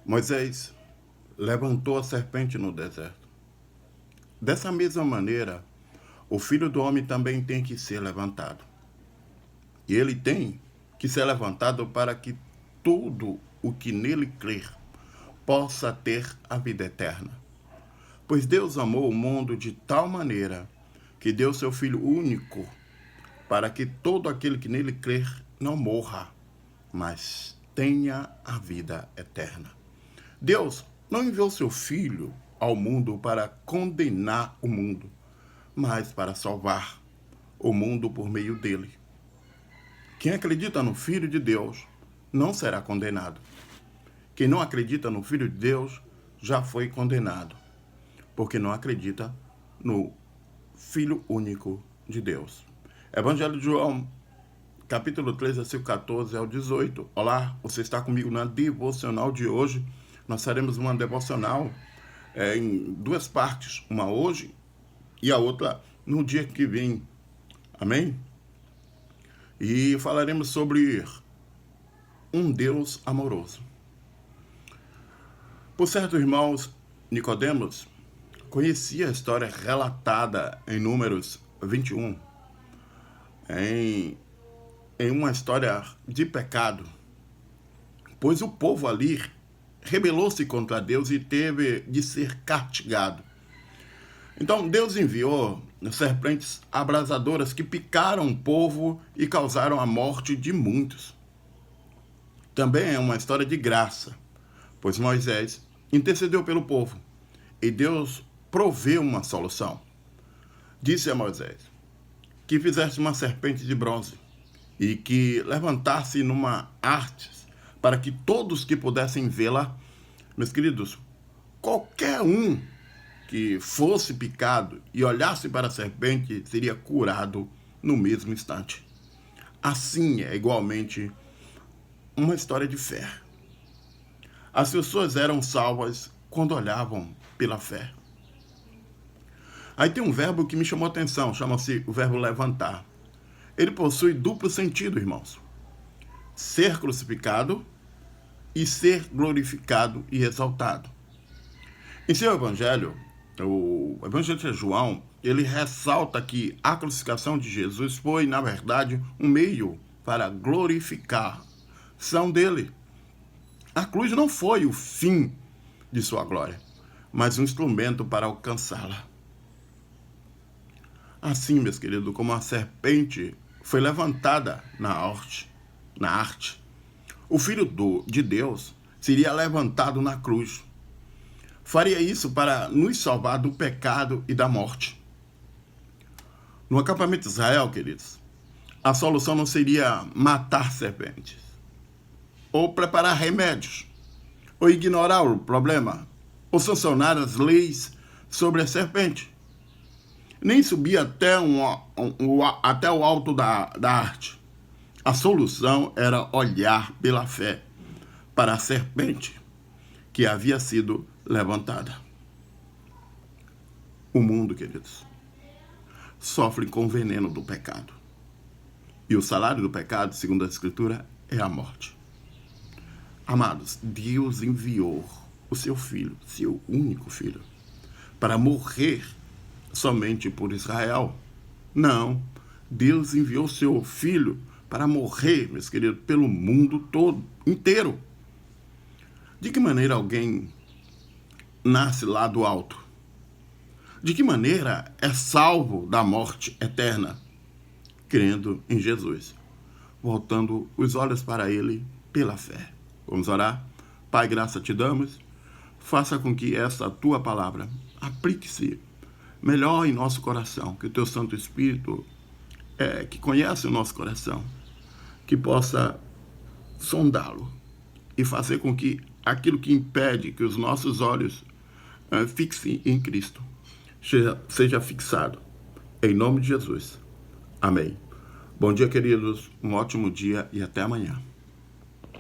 Moisés levantou a serpente no deserto. Dessa mesma maneira, o Filho do Homem também tem que ser levantado. E ele tem que ser levantado para que todo o que nele crer possa ter a vida eterna. Pois Deus amou o mundo de tal maneira que deu seu Filho único para que todo aquele que nele crer não morra, mas tenha a vida eterna. Deus não enviou seu Filho ao mundo para condenar o mundo, mas para salvar o mundo por meio dele. Quem acredita no Filho de Deus não será condenado. Quem não acredita no Filho de Deus já foi condenado, porque não acredita no Filho único de Deus. Evangelho de João, capítulo 3, versículo 14 ao 18. Olá, você está comigo na devocional de hoje. Nós faremos uma devocional em duas partes, uma hoje e a outra no dia que vem. Amém? E falaremos sobre um Deus amoroso. Por certo, irmãos, Nicodemos conhecia a história relatada em Números 21, em uma história de pecado, pois o povo ali rebelou-se contra Deus e teve de ser castigado. Então Deus enviou serpentes abrasadoras que picaram o povo e causaram a morte de muitos. Também é uma história de graça, pois Moisés intercedeu pelo povo e Deus proveu uma solução. Disse a Moisés que fizesse uma serpente de bronze e que levantasse numa haste para que todos que pudessem vê-la, meus queridos, qualquer um que fosse picado e olhasse para a serpente seria curado no mesmo instante. Assim é igualmente uma história de fé. As pessoas eram salvas quando olhavam pela fé. Aí tem um verbo que me chamou a atenção, chama-se o verbo levantar. Ele possui duplo sentido, irmãos. Ser crucificado e ser glorificado e exaltado. Em seu evangelho, o Evangelho de João, ele ressalta que a crucificação de Jesus foi, na verdade, um meio para glorificar são dele. A cruz não foi o fim de sua glória, mas um instrumento para alcançá-la. Assim, meus queridos, como a serpente foi levantada na arte, o Filho de Deus seria levantado na cruz. Faria isso para nos salvar do pecado e da morte. No acampamento de Israel, queridos, a solução não seria matar serpentes, ou preparar remédios, ou ignorar o problema, ou sancionar as leis sobre a serpente. Nem subir até o alto da arte. A solução era olhar pela fé para a serpente que havia sido levantada. O mundo, queridos, sofre com o veneno do pecado. E o salário do pecado, segundo a Escritura, é a morte. Amados, Deus enviou o seu Filho, seu único Filho, para morrer somente por Israel. Não, Deus enviou seu Filho para morrer, meus queridos, pelo mundo todo, inteiro. De que maneira alguém nasce lá do alto? De que maneira é salvo da morte eterna? Crendo em Jesus, voltando os olhos para Ele pela fé. Vamos orar? Pai, graça te damos. Faça com que essa tua palavra aplique-se melhor em nosso coração, que o teu Santo Espírito, que conhece o nosso coração, que possa sondá-lo e fazer com que aquilo que impede que os nossos olhos fixem em Cristo seja fixado. Em nome de Jesus. Amém. Bom dia, queridos. Um ótimo dia e até amanhã.